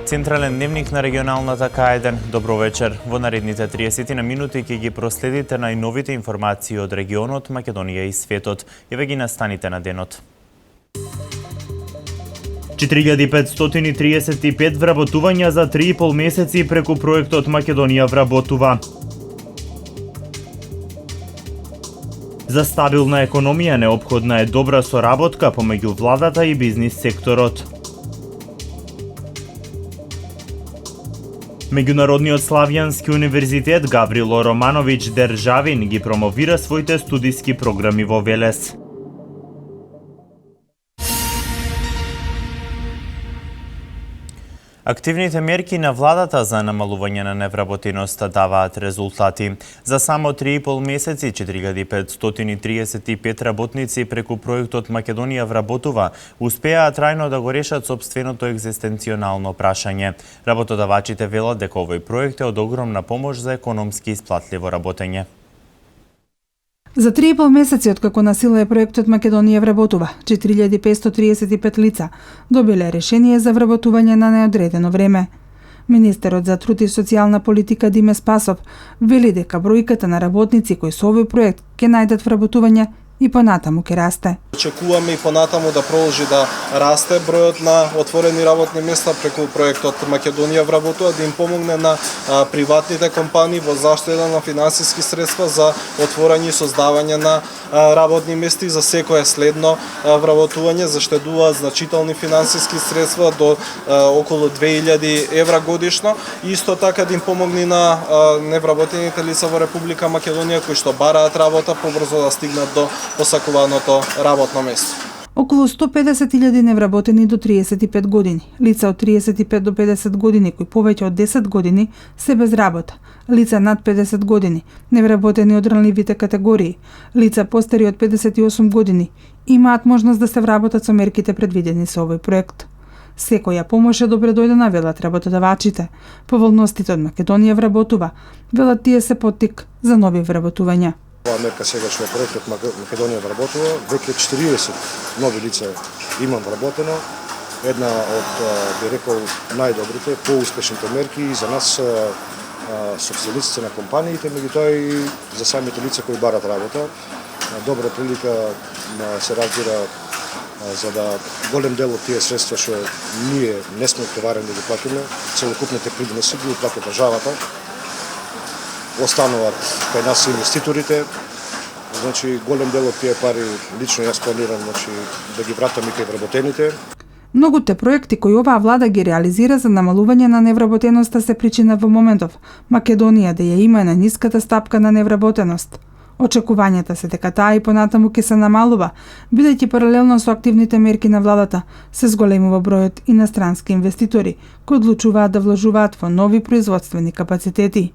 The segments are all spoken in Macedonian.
Централен дневник на регионалната К1. Добро вечер. Во наредните 30 минути ќе ги проследите најновите информации од регионот, Македонија и светот. Еве ги настаните на денот. 4535 вработувања за 3,5 месеци преку проектот Македонија вработува. За стабилна економија неопходна е добра соработка помеѓу владата и бизнис секторот. Меѓународниот Славјански универзитет Гаврило Романовиќ Државин ги промовира своите студиски програми во Велес. Активните мерки на владата за намалување на невработеноста даваат резултати. За само 3,5 месеци 4535 работници преку проектот Македонија вработува успеа трајно да го решат сопственото екзистенционално прашање. Работодавачите велат дека овој проект е од огромна помош за економски исплатливо работење. За 3,5 месеци откако на сила е проектот Македонија вработува, 4535 лица добиле решение за вработување на неодредено време. Министерот за труд и социјална политика Диме Спасов вели дека бројката на работници кои со овој проект ќе најдат вработување и понатаму ќе расте. Очекуваме и понатаму да продолжи да расте бројот на отворени работни места преку проектот Македонија вработува, да им помогне на приватните компании во заштеда на финансиски средства за отворање и создавање на работни места и за секое следно вработување заштедува значителни финансиски средства до околу 2000 евра годишно. Исто така да им помогне на невработените лица во Република Македонија кои што бараат работа побрзо да стигнат до посакуваното работно место. Околу 150.000 невработени до 35 години, лица од 35 до 50 години кои повеќе од 10 години се без работа, лица над 50 години, невработени од ранливите категории, лица постари од 58 години, имаат можност да се вработат со мерките предвидени со овој проект. Секоја помош е добре дојдена, велат работодавачите. Поволностите од Македонија вработува, велат тие се поттик за нови вработувања. Оваа мерка сега што е проектот Македонија вработува, веќе 40 нови лица имам вработено. Една од, би рекол, најдобрите, поуспешните мерки и за нас собствениците на компаниите, меѓутоа и за самите лица кои барат работа. Добра прилика се разбира за да голем дел од тие средства што ние не сме отоварени да ги платиме, целокупните придоноси ги плати државата. Остануваат кај нас инвеститорите, значи голем дел од тие пари лично јас планирам да ги вратам и кај вработените. Многуте проекти кои оваа влада ги реализира за намалување на невработеноста се причина во моментов Македонија да ја има на ниската стапка на невработеност. Очекувањата се дека таа и понатаму ќе се намалува, бидејќи паралелно со активните мерки на владата се зголемува бројот инострански инвеститори кои одлучуваат да вложуваат во нови производствени капацитети.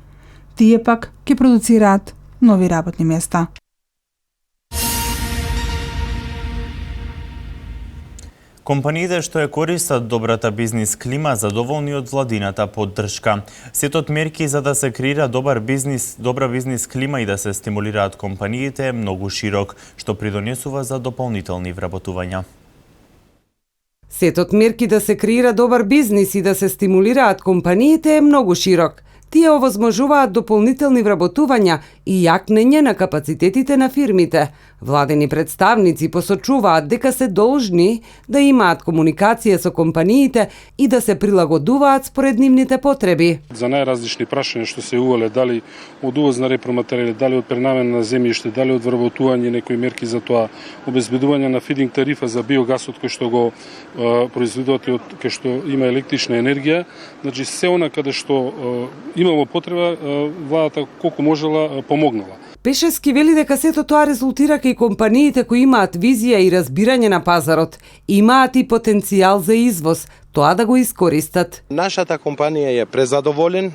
Тие пак ќе продуцираат нови работни места. Компаниите што ја користат добрата бизнис клима задоволни од владината поддршка. Сетот мерки за да се креира добра бизнис клима и да се стимулираат компаниите е многу широк, што придонесува за дополнителни вработувања. Сетот мерки да се креира добар бизнис и да се стимулираат компаниите е многу широк. Тие овозможуваат дополнителни вработувања и јакнење на капацитетите на фирмите. Владени представници посочуваат дека се должни да имаат комуникација со компаниите и да се прилагодуваат според нивните потреби. За најразлични прашања што се увале, дали од увоз на репроматеријали, дали од пренамена на земјиште, дали од вработување некои мерки за тоа, обезбедување на фидинг тарифа за биогасот кој што го произведуваат од кој што има електрична енергија, значи се она каде што имало потреба, владата колку можела помогнала. Пешевски вели дека сето тоа резултира кај компаниите кои имаат визија и разбирање на пазарот, имаат и потенцијал за извоз, тоа да го искористат. Нашата компанија е презадоволен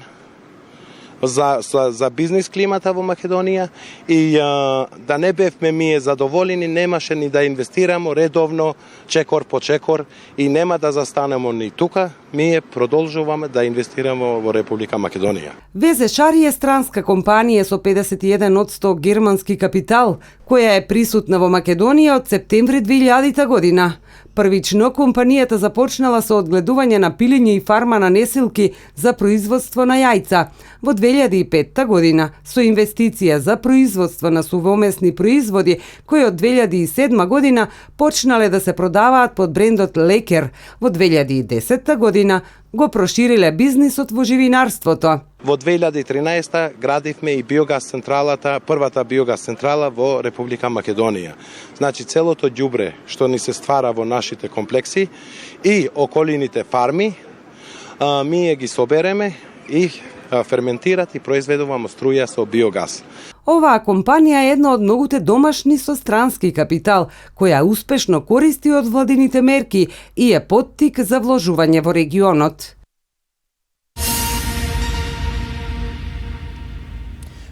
за бизнис климата во Македонија и да не бевме ние задоволени, немаше ни да инвестираме редовно, чекор по чекор и нема да застанемо ни тука, ние продолжуваме да инвестираме во Република Македонија. ВЗ-Шари е странска компанија со 51% германски капитал, која е присутна во Македонија од септември 2000 година. Првично, компанијата започнала со одгледување на пилиња и фарма на несилки за производство на јајца. Во 2005 година, со инвестиција за производство на сувомесни производи, кои од 2007 година почнале да се продаваат под брендот Лекер. Во 2010 година го прошириле бизнисот во живинарството. Во 2013 градивме и биогаз централата, првата биогаз централа во Република Македонија. Значи целото ѓубре што ни се ствара во нашите комплекси и околините фарми, ние ги собереме и ферментират и произведуваме струја со биогаз. Оваа компанија е една од многуте домашни со странски капитал, која успешно користи од владините мерки и е поттик за вложување во регионот.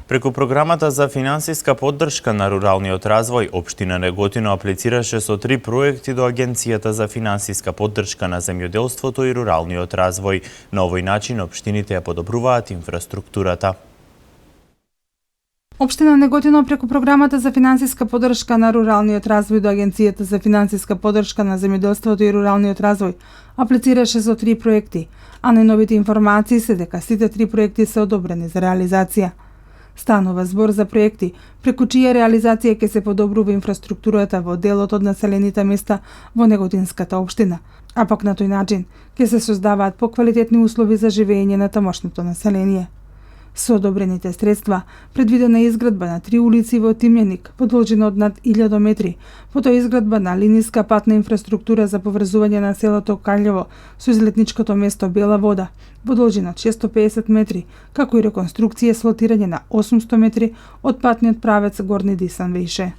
Преку програмата за финансиска поддршка на руралниот развој, Општина Неготино аплицираше со 3 проекти до Агенцијата за финансиска поддршка на земјоделството и руралниот развој. На овој начин општините ја подобруваат инфраструктурата. Општина Неготино преку програмата за финансиска поддршка на руралниот развој до Агенцијата за финансиска поддршка на земјоделството и руралниот развој аплицираше со 3 проекти, а најновите информации се дека сите 3 проекти се одобрени за реализација. Станува збор за проекти преку чија реализација ќе се подобрува инфраструктурата во делот од населените места во Неготинската општина, а пак на тој начин ќе се создаваат поквалитетни услови за живење на тамошното население. Со одобрените средства предвидена е изградба на 3 улици во Тимјаник во должина од над 1000 метри, потоа изградба на линиска патна инфраструктура за поврзување на селото Калјево со излетничкото место Бела Вода во должина од 650 метри, како и реконструкција и слотирање на 800 метри од патниот правец Горни Дисан-Вејше.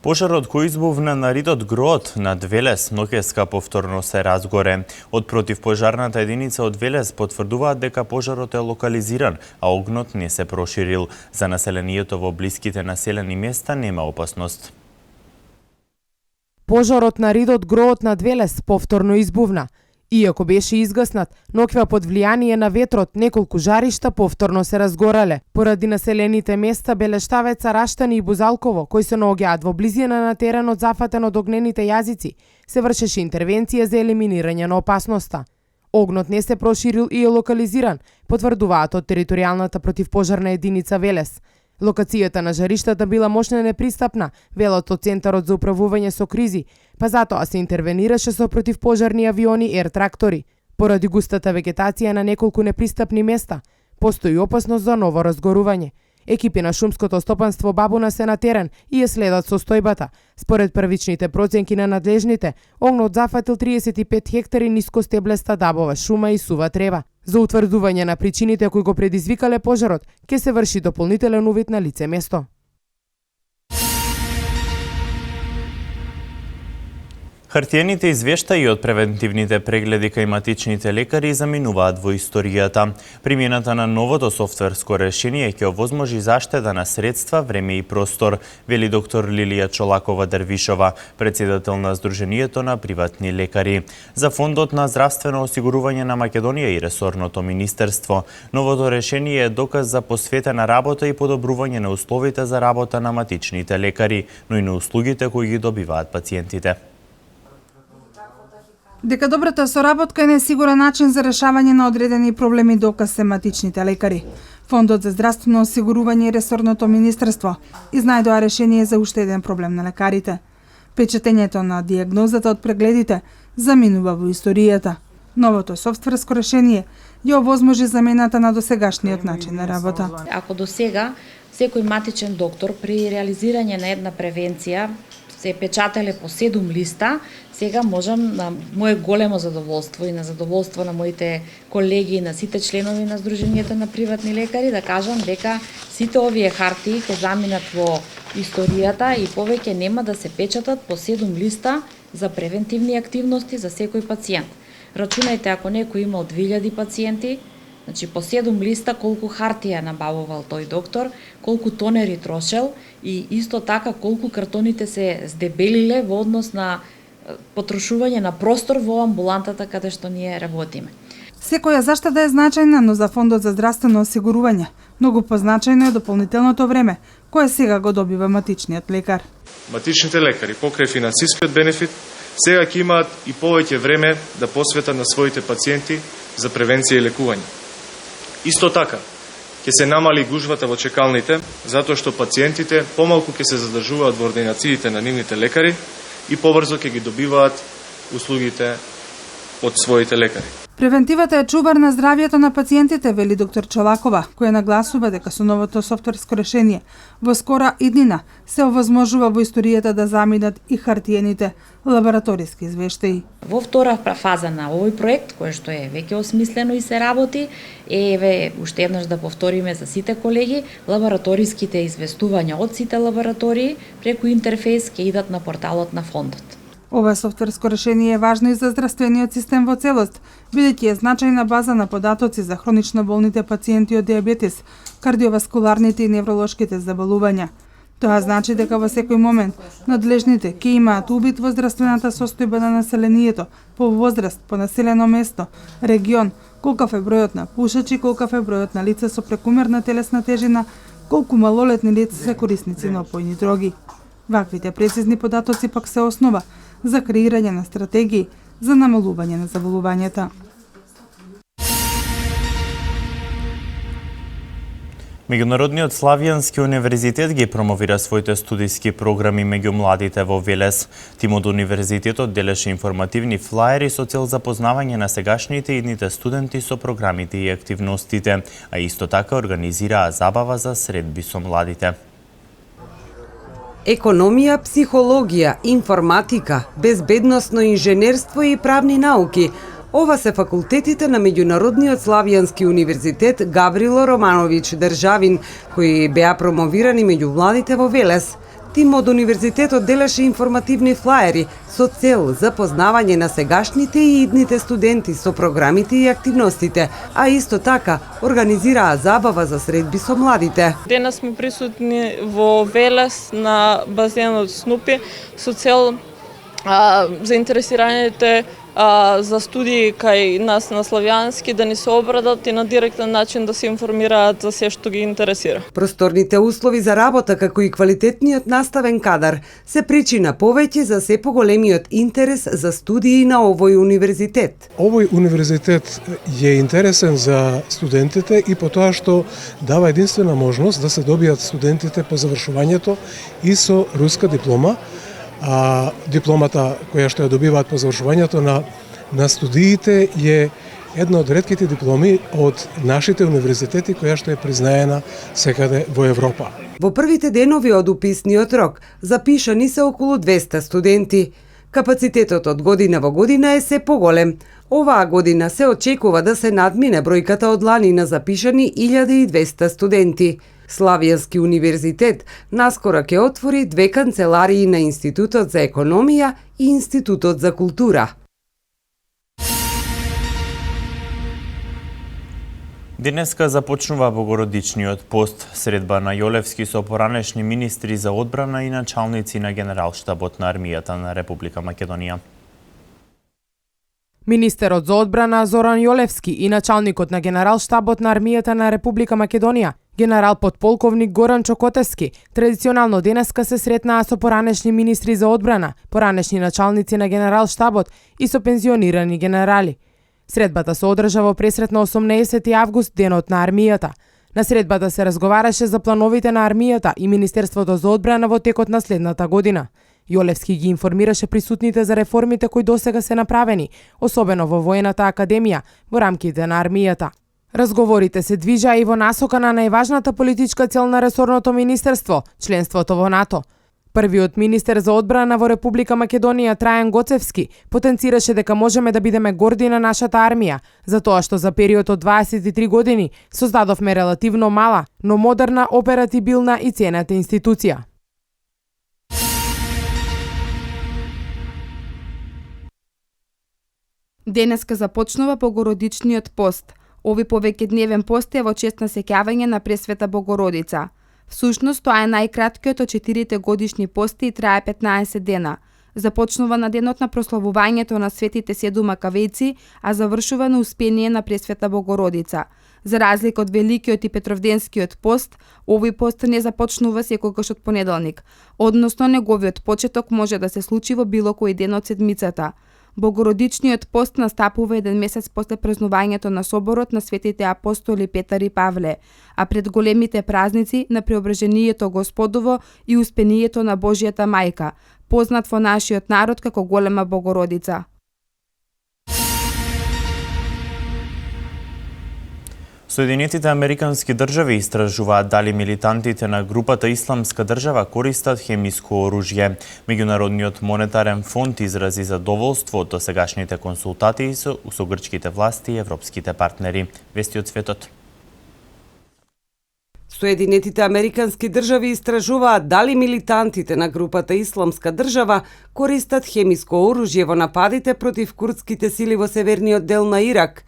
Пожарот кој избувна на Ридот Грот над Велес ноќеска повторно се разгоре. Од противпожарната единица од Велес потврдуваат дека пожарот е локализиран, а огнот не се проширил. За населението во блиските населени места нема опасност. Пожарот на Ридот Грот над Велес повторно избувна. Иако беше изгаснат, ноќва под влијание на ветрот неколку жаришта повторно се разгорале. Поради населените места Белештавеца, Раштани и Бузалково, кои се наоѓаат во близина на теренот зафатен од огнените јазици, се вршеше интервенција за елиминирање на опасноста. Огнот не се проширил и е локализиран, потврдуваат од територијалната противпожарна единица Велес. Локацијата на жариштата била мощно непристапна, велат од Центарот за управување со кризи, па затоа се интервенираше со противпожарни авиони и ер-трактори. Поради густата вегетација на неколку непристапни места, постои опасност за ново разгорување. Екипи на шумското стопанство Бабуна се на терен и ја следат состојбата. Според првичните проценки на надлежните, огнот зафатил 35 хектари нискостеблеста дабова шума и сува трева. За утврдување на причините кои го предизвикале пожарот, ќе се врши дополнителен увид на лице место. Хартиените извештаи од превентивните прегледи кај матичните лекари заминуваат во историјата. Примената на новото софтверско решение ќе овозможи заштеда на средства, време и простор, вели доктор Лилија Чолакова-Дервишова, председател на Сдруженијето на приватни лекари. За Фондот на здравствено осигурување на Македонија и ресорното министерство, новото решение е доказ за посветена работа и подобрување на условите за работа на матичните лекари, но и на услугите кои ги добиваат пациентите. Дека добрата соработка е несигурен начин за решавање на одредени проблеми доказ се матичните лекари. Фондот за здравствено осигурување и ресорното министерство изнајдоа решение за уште еден проблем на лекарите. Печатењето на дијагнозата од прегледите заминува во историјата. Новото софтверско решение ја овозможи замената на досегашниот начин на работа. Ако до сега секој матичен доктор при реализирање на една превенција се печателе по 7 листа, сега можам на мое големо задоволство и на задоволство на моите колеги и на сите членови на Сдруженијето на приватни лекари да кажам дека сите овие хартии ќе заминат во историјата и повеќе нема да се печатат по 7 листа за превентивни активности за секој пациент. Рачунајте ако некој имал 2000 пациенти, значи по 7 листа колку хартија набавувал тој доктор, колку тонери трошел и исто така колку картоните се здебелиле во однос на потрошување на простор во амбулантата каде што ние работиме. Секоја заштеда е значајна, но за Фондот за здравствено осигурување многу позначајно е дополнителното време, кое сега го добива матичниот лекар. Матичните лекари покрај финансискиот бенефит сега ќе имаат и повеќе време да посветат на своите пациенти за превенција и лекување. Исто така, ќе се намали гужвата во чекалните, затоа што пациентите помалку ќе се задржуваат во ординациите на нивните лекари и побрзо ќе ги добиваат услугите од своите лекари. Превентивата е чувар на здравјето на пациентите, вели доктор Чолакова, која нагласува дека со новото софтверско решение во скора иднина се овозможува во историјата да заминат и хартиените лабораториски извештаи. Во втора фаза на овој проект, кој што е веќе осмислено и се работи, еве уште еднаш да повториме за сите колеги, лабораториските известувања од сите лаборатории преку интерфејс ќе идат на порталот на фондот. Ова софтверско решение е важно и за здравствениот систем во целост, бидејќи е значајна база на податоци за хронично болните пациенти од диабетес, кардиоваскуларните и невролошките заболувања. Тоа значи дека во секој момент надлежните ќе имаат убид во здравствената состојба на населението, по возраст, по населено место, регион, колкав е бројот на пушачи, колкав е бројот на лица со прекумерна телесна тежина, колку малолетни лица се корисници на опојни дроги. Ваквите прецизни податоци пак се основа за креирање на стратегии за намалување на заболувањата. Меѓународниот Славјански универзитет ги промовира своите студиски програми меѓу младите во Велес. Тимот универзитетот делеше информативни флаери со цел запознавање на сегашните и идните студенти со програмите и активностите, а исто така организираа забава за средби со младите. Економија, психологија, информатика, безбедносно инженерство и правни науки. Ова се факултетите на Меѓународниот Славјански универзитет Гаврило Романовиќ Државин, кои беа промовирани меѓу младите во Велес. Тимот од универзитетот делеше информативни флаери со цел запознавање на сегашните и идните студенти со програмите и активностите, а исто така организираа забава за средби со младите. Денес сме присутни во Велес на базенот Снупи со цел заинтересираните за студии кај нас на Славјански да ни се обрадат и на директен начин да се информираат за се што ги интересира. Просторните услови за работа како и квалитетниот наставен кадар се причина повеќе за се поголемиот интерес за студии на овој универзитет. Овој универзитет е интересен за студентите и по тоа што дава единствена можност да се добијат студентите по завршувањето и со руска диплома. Дипломата која што ја добиваат по завршувањето на студиите е една од ретките дипломи од нашите универзитети која што е признаена секаде во Европа. Во првите денови од уписниот рок запишани се околу 200 студенти. Капацитетот од година во година е се поголем. Оваа година се очекува да се надмине бројката од лани на запишани 1200 студенти. Славјански универзитет наскоро ќе отвори 2 канцеларии на Институтот за економија и Институтот за култура. Денеска започнува Богородичниот пост, средба на Јолевски со поранешни министри за одбрана и началници на Генералштабот на армијата на Република Македонија. Министерот за одбрана Зоран Јолевски и началникот на Генералштабот на армијата на Република Македонија, генерал подполковник Горан Чокотевски, традиционално денеска се сретнаа со поранешни министри за одбрана, поранешни началници на Генералштабот и со пензионирани генерали. Средбата се одржа во пресрет на 18 август, денот на армијата. На средбата се разговараше за плановите на армијата и Министерството за одбрана во текот на следната година. Јолевски ги информираше присутните за реформите кои досега се направени, особено во Воената академија, во рамките на армијата. Разговорите се движаа и во насока на најважната политичка цел на ресорното министерство, членството во НАТО. Првиот министер за одбрана во Република Македонија Трајан Гоцевски потенцираше дека можеме да бидеме горди на нашата армија, затоа што за период од 23 години создадовме релативно мала, но модерна, оператибилна и ценета институција. Денеска започнува Богородичниот пост. Ови повеќедневен пост е во чест на сеќавање на Пресвета Богородица. Всушност, тоа е најкраткиот од 4 годишни пости и трае 15 дена. Започнува на денот на прославувањето на светите 7 макавејци, а завршува на успение на Пресвета Богородица. За разлика од Великиот и Петровденскиот пост, овој пост не започнува секогаш од понеделник, односно неговиот почеток може да се случи во било кој ден од седмицата. Богородичниот пост настапува еден месец после празнувањето на соборот на светите апостоли Петар и Павле, а пред големите празници на Преображението Господово и Успението на Божјата мајка, познат во нашиот народ како Голема Богородица. Соединетите Американски држави истражуваат дали милитантите на групата Исламска држава користат хемиско оружје. Меѓународниот монетарен фонд изрази задоволство од досегашните консултации со грчките власти и европските партнери. Вести од светот. Соединетите Американски држави истражуваат дали милитантите на групата Исламска држава користат хемиско оружје во нападите против курдските сили во северниот дел на Ирак.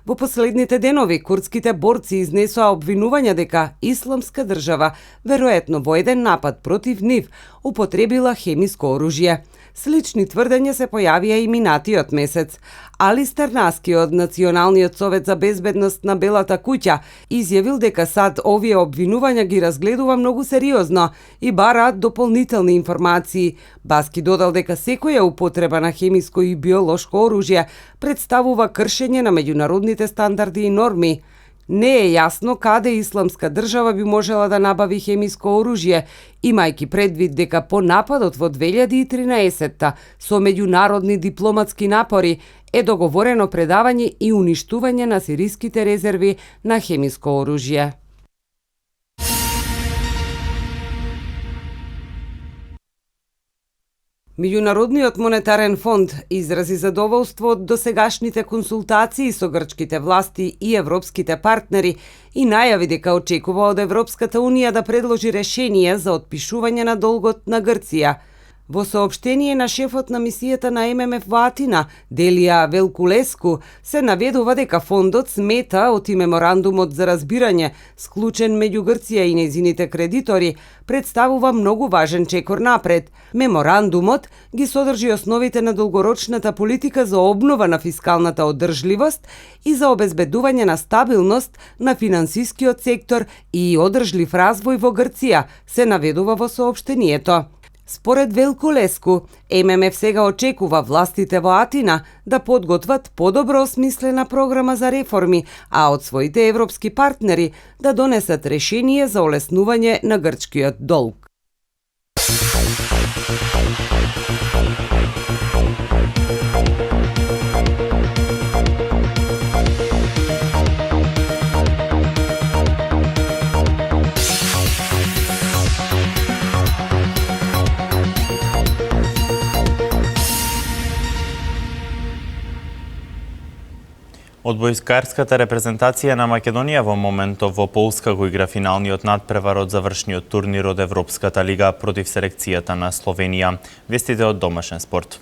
Во последните денови курдските борци изнесоа обвинувања дека Исламска држава, веројатно во еден напад против нив, употребила хемиско оружје. Слични тврдења се појавија и минатиот месец. Алистер Наски од Националниот совет за безбедност на Белата куќа изјавил дека САД овие обвинувања ги разгледува многу сериозно и бараат дополнителни информации. Баски додал дека секоја употреба на хемиско и биолошко оружје представува кршење на меѓународните стандарди и норми. Не е јасно каде Исламска држава би можела да набави хемиско оружје, имајќи предвид дека по нападот во 2013 со меѓународни дипломатски напори е договорено предавање и уништување на сириските резерви на хемиско оружје. Меѓународниот монетарен фонд изрази задоволство од досегашните консултации со грчките власти и европските партнери и најави дека очекува од Европската унија да предложи решение за отпишување на долгот на Грција. Во соопштение на шефот на мисијата на ММФ во Атина, Делија Велкулеску, се наведува дека фондот смета од и меморандумот за разбирање, склучен меѓу Грција и нејзините кредитори, представува многу важен чекор напред. Меморандумот ги содржи основите на долгорочната политика за обнова на фискалната одржливост и за обезбедување на стабилност на финансискиот сектор и одржлив развој во Грција, се наведува во соопштението. Според Велкулеску, ММФ сега очекува властите во Атина да подготват подобро осмислена програма за реформи, а од своите европски партнери да донесат решение за олеснување на грчкиот долг. Одбојскарската репрезентација на Македонија во моментов во Полска го игра финалниот надпревар од завршниот турнир од Европската лига против селекцијата на Словенија. Вестите од домашен спорт.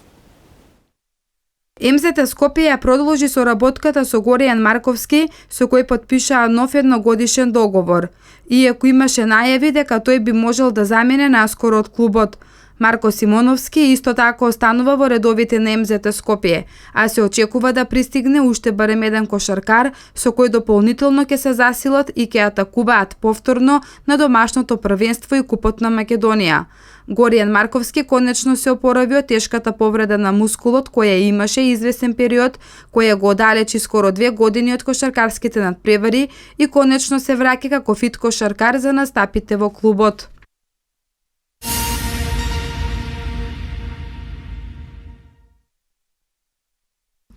МЗТ Скопје ја продолжи соработката со Горијан Марковски, со кој потпишаа нов едногодишен договор, иако имаше најави дека тој би можел да замене наскоро од клубот. Марко Симоновски исто така останува во редовите на МЗТ Скопје, а се очекува да пристигне уште барем еден кошаркар со кој дополнително ќе се засилат и ќе атакуваат повторно на домашното првенство и Купот на Македонија. Горијан Марковски конечно се опорави од тешката повреда на мускулот која имаше известен период, која го оддалечи скоро 2 години од кошаркарските надпревари и конечно се враќа како фит кошаркар за настапите во клубот.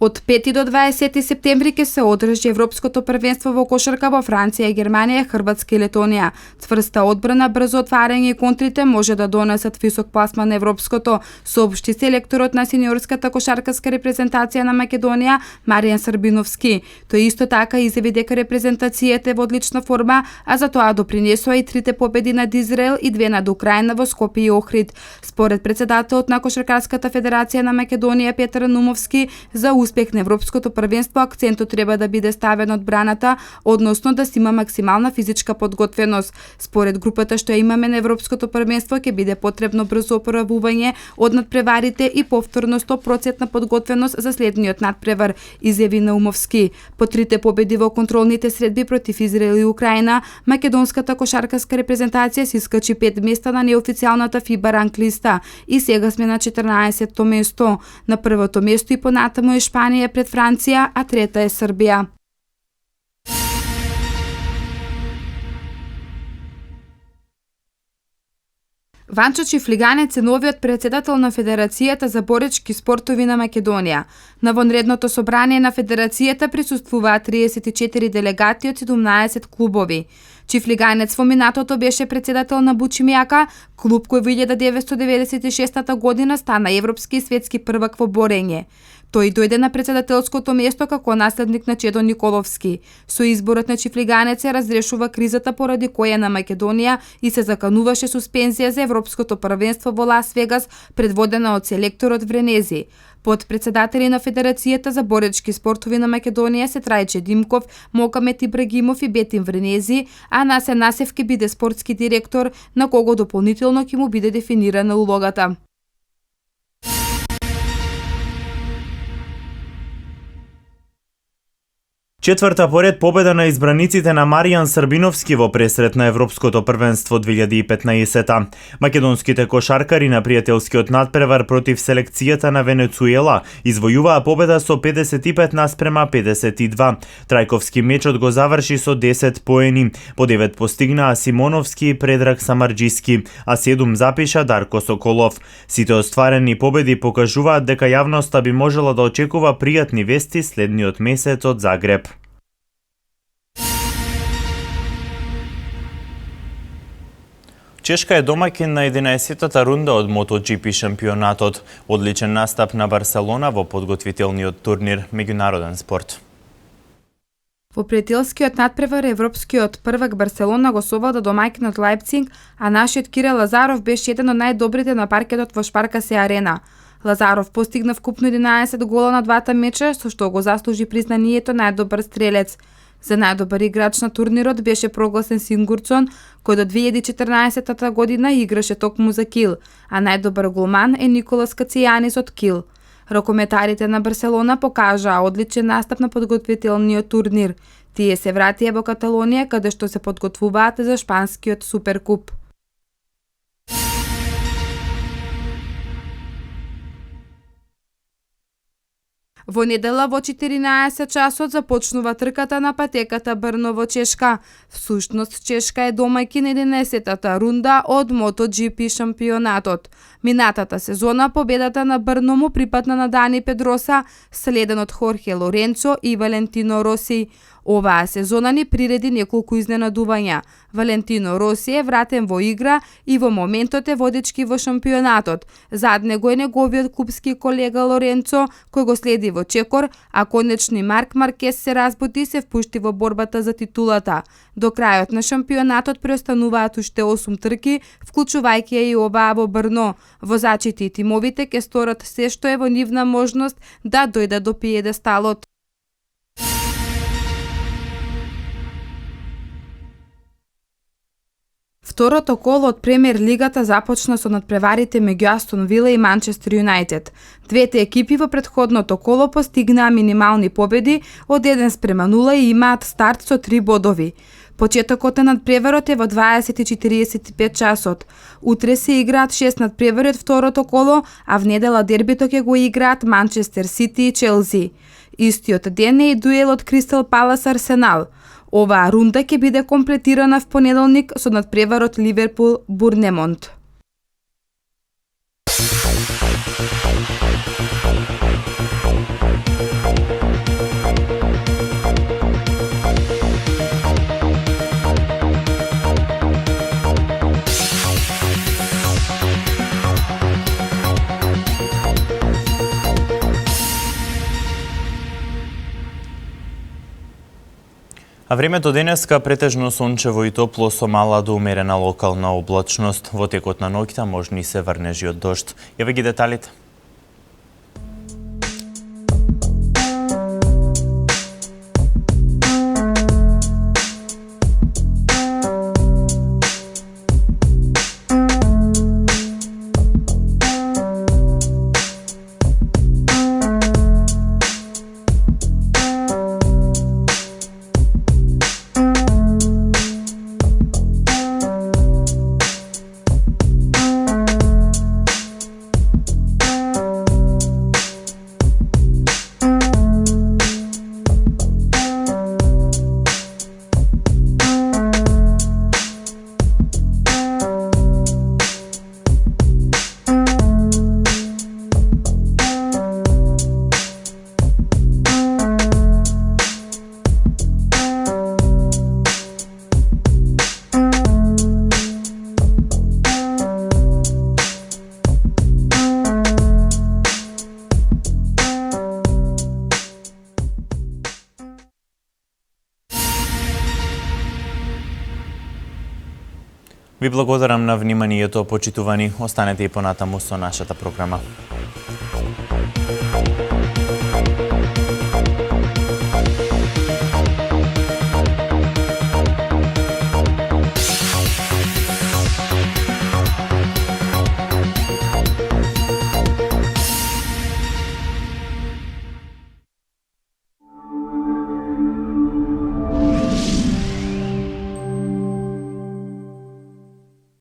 Од 5 до 20 септември ќе се одржи Европското првенство во кошарка во Франција, Германија, Хрватска и Летонија. Цврста одбрана, брзо отварање и контрите може да донесат висок пласман на Европското, соопшти селекторот на сениорската кошаркарска репрезентација на Македонија, Маријан Србиновски. Тој исто така изјави дека репрезентацијата е во одлична форма, а за тоа допринесоа и 3 победи над Израел и 2 над Украина во Скопје и Охрид. Според претседателот на Кошаркарската федерација на Македонија Петар Нумовски, за успех на Европското првенство акцентот треба да биде ставен од браната, односно да се има максимална физичка подготвеност. Според групата што ја имаме на Европското првенство ќе биде потребно брзо оправување од надпреварите и повторно 100% подготвеност за следниот надпревар, изјави Наумовски. По трите победи во контролните средби против Израел и Украина, македонската кошаркарска репрезентација се искачи 5 места на неофицијалната FIBA ранг листа и сега сме на 14-то место. На првото место и понатаму е Шпанија пред Франција, а трета е Србија. Ванчо Чифлиганец е новиот председател на Федерацијата за боречки спортови на Македонија. На вонредното собрание на Федерацијата присуствуваат 34 делегати од 17 клубови. Чифлиганец во минатото беше председател на Бучимјака, клуб кој во 1996 година стана европски и светски првак во борење. Тој дојде на председателското место како наследник на Чедо Николовски. Со изборот на Чифлиганец се разрешува кризата поради која на Македонија и се закануваше суспензија за Европското првенство во Лас Вегас, предводена од селекторот Вренези. Подпредседатели на Федерацијата за боречки спортови на Македонија се Трајче Димков, Мокамет Ибрагимов и Бетин Вренези, а Насе Насев ќе биде спортски директор, на кого дополнително ќе му биде дефинирана улогата. Четврта поред победа на избраниците на Маријан Србиновски во пресрет на Европското првенство 2015. Македонските кошаркари на пријателскиот надпревар против селекцијата на Венецуела извојуваа победа со 55:52. Трајковски мечот го заврши со 10 поени. По 9 постигнаа Симоновски и Предраг Самарџиски, а 7 запиша Дарко Соколов. Сите остварени победи покажуваат дека јавноста би можела да очекува пријатни вести следниот месец од Загреб. Чешка е домаќин на 11-та рунда од MotoGP шампионатот. Одличен настап на Барселона во подготвителниот турнир меѓународен спорт. Во пријателскиот надпревар европскиот првак Барселона го совлада домаќинот Лајпциг, а нашиот Кирил Лазаров беше еден од најдобрите на паркетот во Шпаркасе арена. Лазаров постигна вкупно 11 гола на двата меча, со што го заслужи признанието најдобар стрелец. За најдобар играч на турнирот беше прогласен Сингурцон, кој до 2014 година играше токму за Кил, а најдобар голман е Николас Кацијанис од Кил. Рокометарите на Барселона покажаа одличен настап на подготвителниот турнир. Тие се вратија во Каталонија, каде што се подготвуваат за шпанскиот суперкуп. Во недела во 14 часот започнува трката на патеката Брно во Чешка. Всушност Чешка е домаќин 11-та рунда од MotoGP шампионатот. Минатата сезона победата на Брно му припадна на Дани Педроса, следен од Хорхе Лоренцо и Валентино Роси. Оваа сезона ни приреди неколку изненадувања. Валентино Роси е вратен во игра и во моментот е водечки во шампионатот. Зад него е неговиот клубски колега Лоренцо, кој го следи во чекор, а конечни Марк Маркес се разбуди и се впушти во борбата за титулата. До крајот на шампионатот преостануваат уште 8 трки, вклучувајќи и оваа во Брно. Возачите и тимовите ќе сторат се што е во нивна можност да дојдат до пиедесталот. Второто коло од Премиер лигата започна со надпреварите меѓу Астон Вила и Манчестер Юнајтед. Двете екипи во претходното коло постигнаа минимални победи од 1:0 и имаат старт со 3 бодови. Почетокот на надпреварот е во 20:45 часот. Утре се играат 6 надпревари од второто коло, а в недела дербито ќе го играат Манчестер Сити и Челси. Истиот ден е и дуелот Кристал Палас Арсенал. Оваа рунда ќе биде комплетирана в понеделник со надпреварот Ливерпул Бурнемонт. А времето денеска претежно сончево и топло со мала до умерена локална облачност. Во текот на ноќта можни се врнежи од дожд. Еве ги деталите. Ви благодарам на вниманието, почитувани. Останете и понатаму со нашата програма.